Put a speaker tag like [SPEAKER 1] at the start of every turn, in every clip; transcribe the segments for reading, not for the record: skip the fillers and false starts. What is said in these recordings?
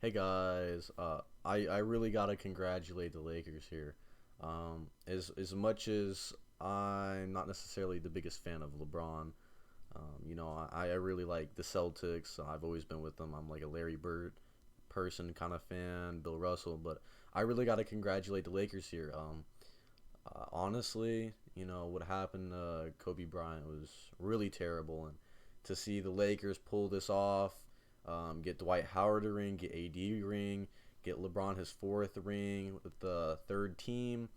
[SPEAKER 1] Hey guys, I really gotta congratulate the Lakers here. As much as I'm not necessarily the biggest fan of LeBron, I really like the Celtics. I've always been with them. I'm like a Larry Bird person kind of fan, Bill Russell, but I really gotta congratulate the Lakers here. Honestly, what happened to Kobe Bryant was really terrible, and to see the Lakers pull this off, get Dwight Howard a ring, get AD a ring, get LeBron his fourth ring with the third team,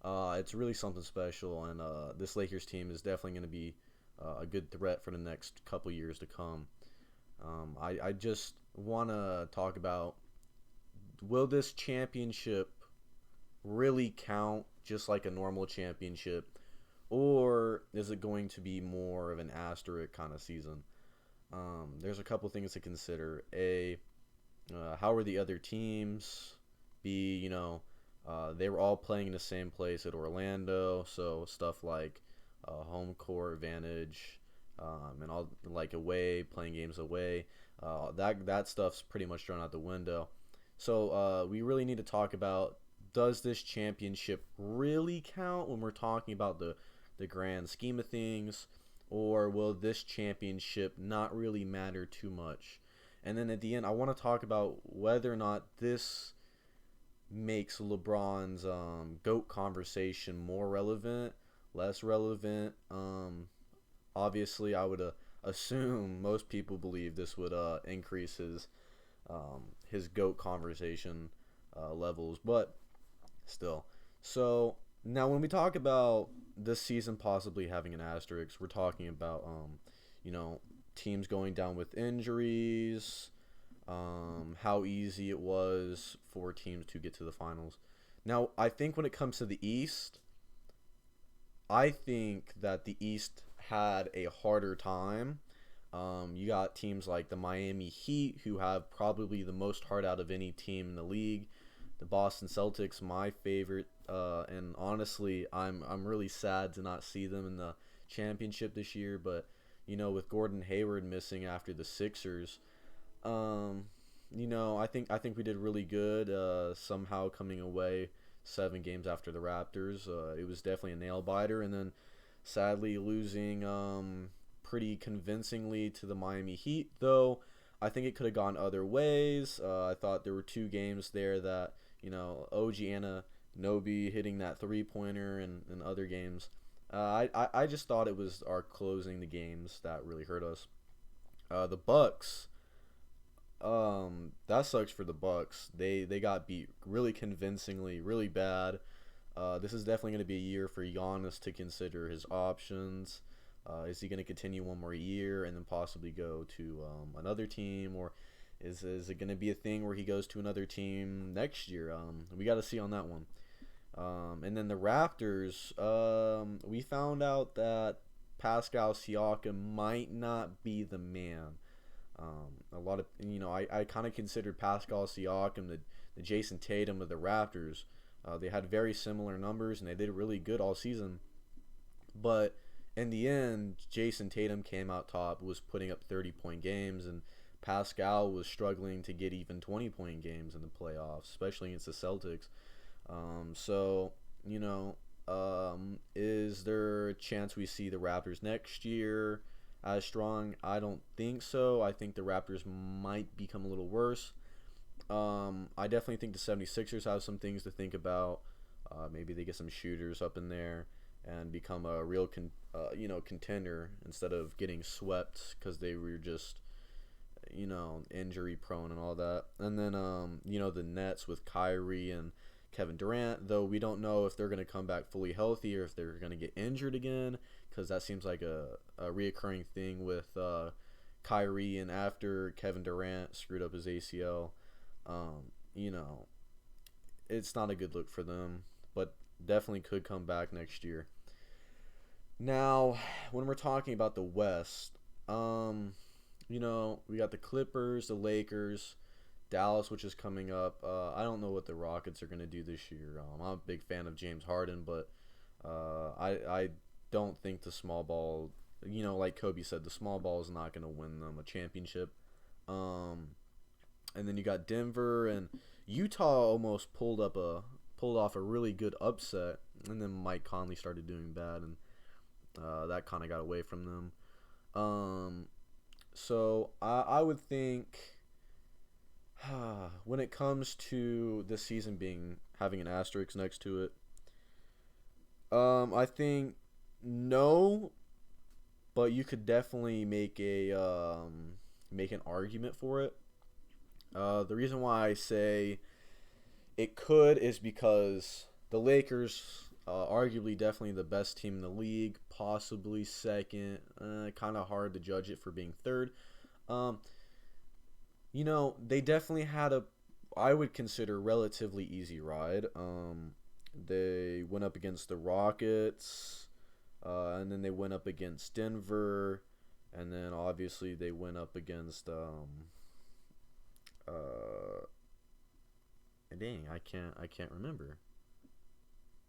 [SPEAKER 1] it's really something special, and this Lakers team is definitely going to be a good threat for the next couple years to come. I just want to talk about, will this championship really count just like a normal championship, or is it going to be more of an asterisk kind of season? There's a couple things to consider. How are the other teams? B, they were all playing in the same place at Orlando, so stuff like home court advantage, and all like away, playing games away. That stuff's pretty much thrown out the window. So we really need to talk about, does this championship really count when we're talking about the grand scheme of things, or will this championship not really matter too much? And then at the end, I want to talk about whether or not this makes LeBron's GOAT conversation more relevant, less relevant. Obviously, I would assume most people believe this would increase his GOAT conversation levels, but still. So now, when we talk about this season possibly having an asterisk, we're talking about you know, teams going down with injuries, how easy it was for teams to get to the finals. Now, I think when it comes to the East, I think that the East had a harder time. You got teams like the Miami Heat, who have probably the most heart out of any team in the league. The Boston Celtics, my favorite, and honestly, I'm really sad to not see them in the championship this year. But with Gordon Hayward missing after the Sixers, um, I think we did really good. Somehow coming away 7 games after the Raptors, it was definitely a nail biter, and then sadly losing pretty convincingly to the Miami Heat. Though I think it could have gone other ways. I thought there were 2 games there that OG Nobi hitting that 3-pointer, and other games. I just thought it was our closing the games that really hurt us. The Bucks, that sucks for the Bucks. They got beat really convincingly, really bad. This is definitely going to be a year for Giannis to consider his options. Is he going to continue one more year and then possibly go to another team, or is it going to be a thing where he goes to another team next year? We got to see on that one. And then the Raptors, we found out that Pascal Siakam might not be the man. A lot of I kind of considered Pascal Siakam the Jason Tatum of the Raptors. They had very similar numbers and they did really good all season, but in the end, Jason Tatum came out top, was putting up 30-point games, and Pascal was struggling to get even 20-point games in the playoffs, especially against the Celtics. So, is there a chance we see the Raptors next year as strong? I don't think so. I think the Raptors might become a little worse. I definitely think the 76ers have some things to think about. Maybe they get some shooters up in there and become a real contender instead of getting swept because they were just injury prone and all that. And then the Nets with Kyrie and Kevin Durant, though we don't know if they're going to come back fully healthy or if they're going to get injured again, because that seems like a reoccurring thing with Kyrie, and after Kevin Durant screwed up his ACL, um, you know it's not a good look for them, but definitely could come back next year. Now, when we're talking about the West, we got the Clippers, the Lakers, Dallas, which is coming up. I don't know what the Rockets are going to do this year. I'm a big fan of James Harden, but I don't think the small ball, like Kobe said, the small ball is not going to win them a championship. Um, And then you got Denver and Utah almost pulled off a really good upset, and then Mike Conley started doing bad, and that kind of got away from them. Um, so I would think when it comes to this season being having an asterisk next to it, I think no, but you could definitely make an argument for it. The reason why I say it could is because the Lakers, arguably definitely the best team in the league, possibly second. Kind of hard to judge it for being third. Um, they definitely had I would consider, relatively easy ride. They went up against the Rockets, and then they went up against Denver, and then obviously they went up against uh, dang, I can't remember.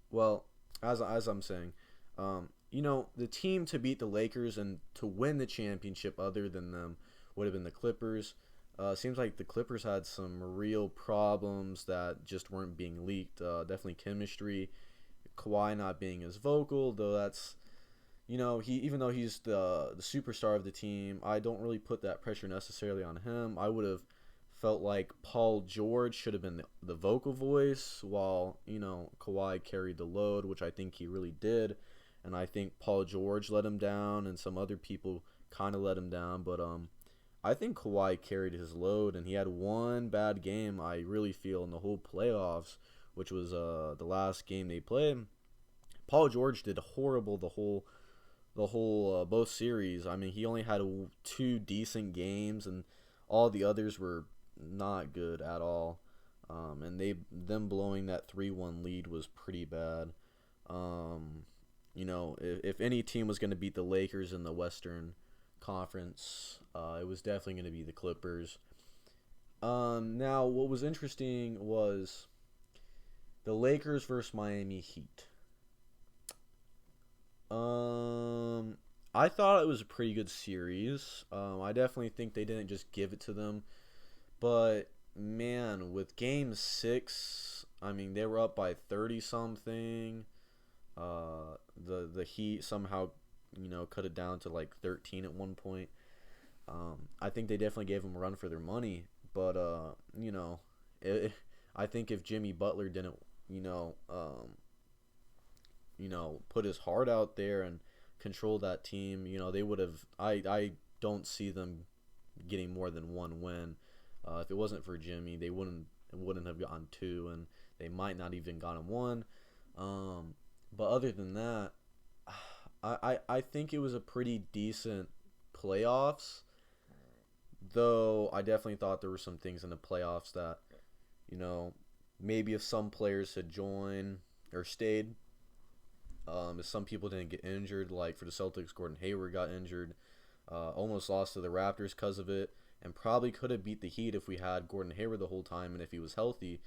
[SPEAKER 1] Well, as I'm saying, the team to beat the Lakers and to win the championship, other than them, would have been the Clippers. Seems like the Clippers had some real problems that just weren't being leaked. Definitely chemistry. Kawhi not being as vocal, though that's he, even though he's the superstar of the team, I don't really put that pressure necessarily on him. I would have felt like Paul George should have been the vocal voice, while Kawhi carried the load, which I think he really did, and I think Paul George let him down, and some other people kind of let him down, but I think Kawhi carried his load, and he had one bad game, I really feel, in the whole playoffs, which was the last game they played. Paul George did horrible the whole both series. I mean, he only had two decent games, and all the others were not good at all. And them blowing that 3-1 lead was pretty bad. If any team was going to beat the Lakers in the Western Conference, it was definitely going to be the Clippers. Now, what was interesting was the Lakers versus Miami Heat. I thought it was a pretty good series. I definitely think they didn't just give it to them, but man, with Game 6, I mean, they were up by 30 something. The Heat somehow cut it down to like 13 at one point. I think they definitely gave them a run for their money, but I think if Jimmy Butler didn't put his heart out there and control that team, they would have. I don't see them getting more than one win. If it wasn't for Jimmy, they wouldn't have gotten two, and they might not even gotten one. But other than that, I think it was a pretty decent playoffs. Though I definitely thought there were some things in the playoffs that, maybe if some players had joined or stayed, if some people didn't get injured, like for the Celtics, Gordon Hayward got injured, almost lost to the Raptors because of it, and probably could have beat the Heat if we had Gordon Hayward the whole time and if he was healthy.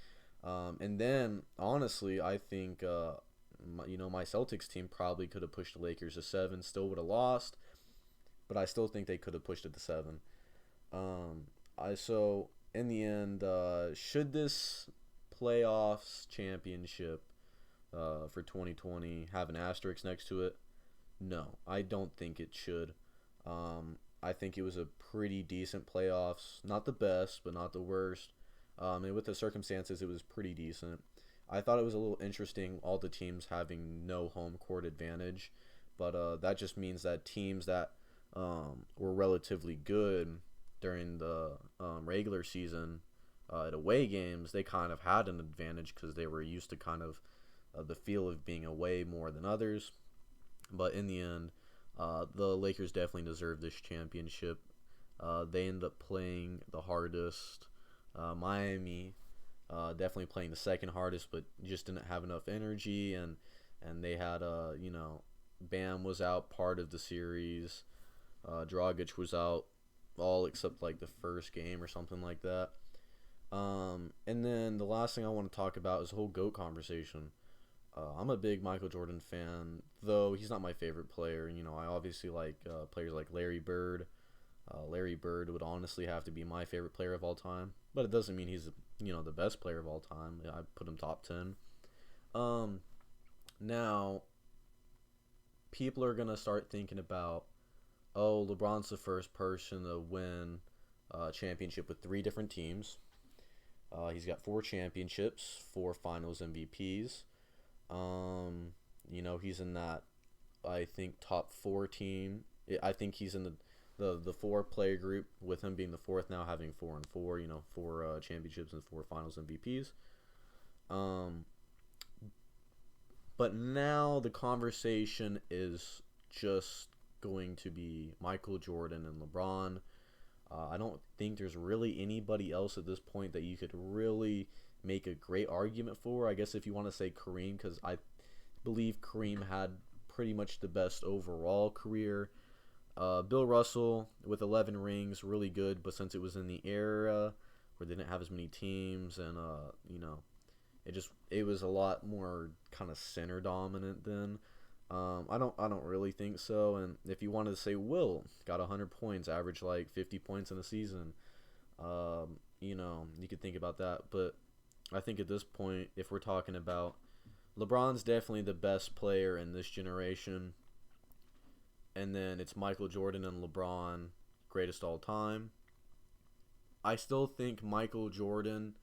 [SPEAKER 1] And then, honestly, I think, my Celtics team probably could have pushed the Lakers to 7, still would have lost, but I still think they could have pushed it to 7. So in the end, should this playoffs championship for 2020 have an asterisk next to it? No, I don't think it should. I think it was a pretty decent playoffs. Not the best, but not the worst. And with the circumstances, it was pretty decent. I thought it was a little interesting, all the teams having no home court advantage. But that just means that teams that were relatively good during the regular season at away games, they kind of had an advantage because they were used to kind of the feel of being away more than others. But in the end, the Lakers definitely deserve this championship. They ended up playing the hardest. Miami definitely playing the second hardest, but just didn't have enough energy, and they had Bam was out part of the series. Dragic was out all except like the first game or something like that. And then the last thing I want to talk about is the whole GOAT conversation. I'm a big Michael Jordan fan, though he's not my favorite player. I obviously like players like Larry Bird, Larry Bird would honestly have to be my favorite player of all time, but it doesn't mean he's the best player of all time. I put him top 10. Um, Now people are gonna start thinking about, oh, LeBron's the first person to win a championship with three different teams. He's got four championships, four Finals MVPs. He's in that, I think, top four team. I think he's in the four player group, with him being the fourth now, having 4 and 4. Four championships and four Finals MVPs. But now the conversation is just going to be Michael Jordan and LeBron. I don't think there's really anybody else at this point that you could really make a great argument for. I guess if you want to say Kareem, because I believe Kareem had pretty much the best overall career. Bill Russell with 11 rings, really good, but since it was in the era where they didn't have as many teams, and it was a lot more kind of center dominant then. I don't really think so. And if you wanted to say Will got 100 points, averaged like 50 points in a season, you could think about that. But I think at this point, if we're talking about LeBron's definitely the best player in this generation, and then it's Michael Jordan and LeBron, greatest all time. I still think Michael Jordan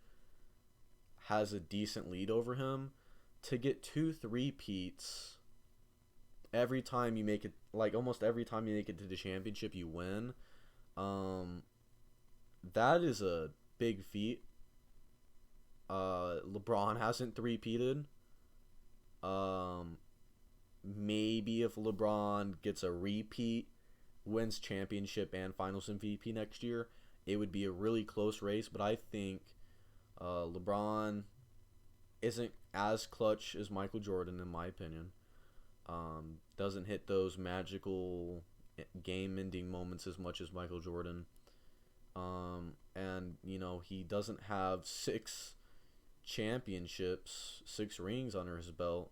[SPEAKER 1] has a decent lead over him. To get 2 3-peats every time you make it, like almost every time you make it to the championship, you win. That is a big feat. LeBron hasn't 3-peated. Maybe if LeBron gets a repeat, wins championship and Finals MVP next year, it would be a really close race. But I think LeBron isn't as clutch as Michael Jordan, in my opinion. Doesn't hit those magical game-ending moments as much as Michael Jordan. And he doesn't have 6 championships, 6 rings under his belt,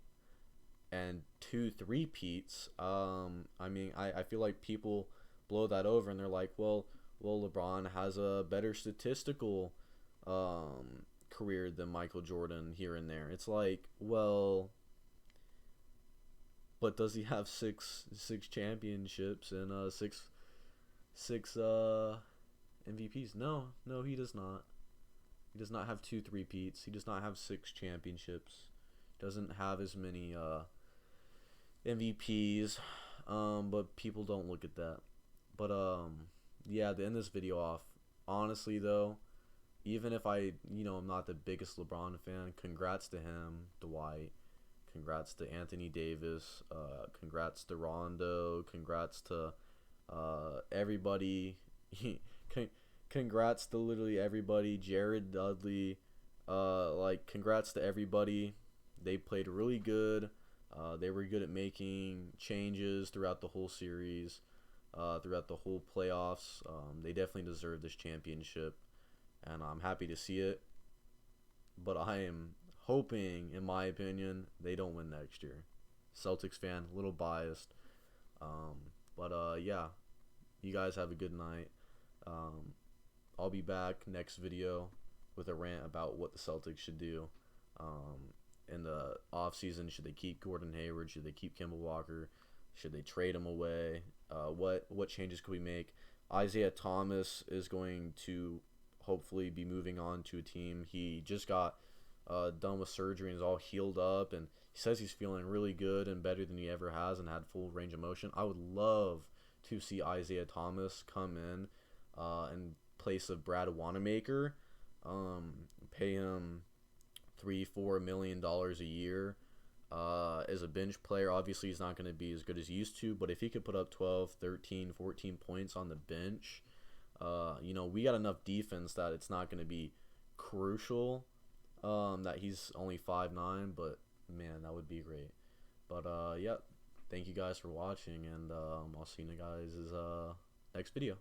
[SPEAKER 1] and 2 3-peats. I feel like people blow that over, and they're like, well, LeBron has a better statistical career than Michael Jordan here and there. It's like, well, but does he have six championships and six MVPs? No, he does not. He does not have 2 3-peats. He does not have 6 championships. Doesn't have as many MVPs. But people don't look at that. But yeah, to end this video off, honestly though, even if I'm not the biggest LeBron fan, congrats to him, Dwight. Congrats to Anthony Davis. Congrats to Rondo. Congrats to everybody. Congrats to literally everybody. Jared Dudley. Congrats to everybody. They played really good. They were good at making changes throughout the whole series, throughout the whole playoffs. They definitely deserve this championship, and I'm happy to see it. But I am hoping, in my opinion, they don't win next year. Celtics fan, a little biased. Yeah, you guys have a good night. I'll be back next video with a rant about what the Celtics should do in the offseason. Should they keep Gordon Hayward? Should they keep Kemba Walker? Should they trade him away? What changes could we make? Isaiah Thomas is going to hopefully be moving on to a team. He just got done with surgery and is all healed up, and he says he's feeling really good and better than he ever has and had full range of motion. I would love to see Isaiah Thomas come in in place of Brad Wanamaker, pay him $3-4 million a year as a bench player. Obviously he's not going to be as good as he used to, but if he could put up 12, 13, 14 points on the bench, we got enough defense that it's not going to be crucial that he's only 5'9", but man, that would be great. But yeah, thank you guys for watching, and I'll see you guys' next video.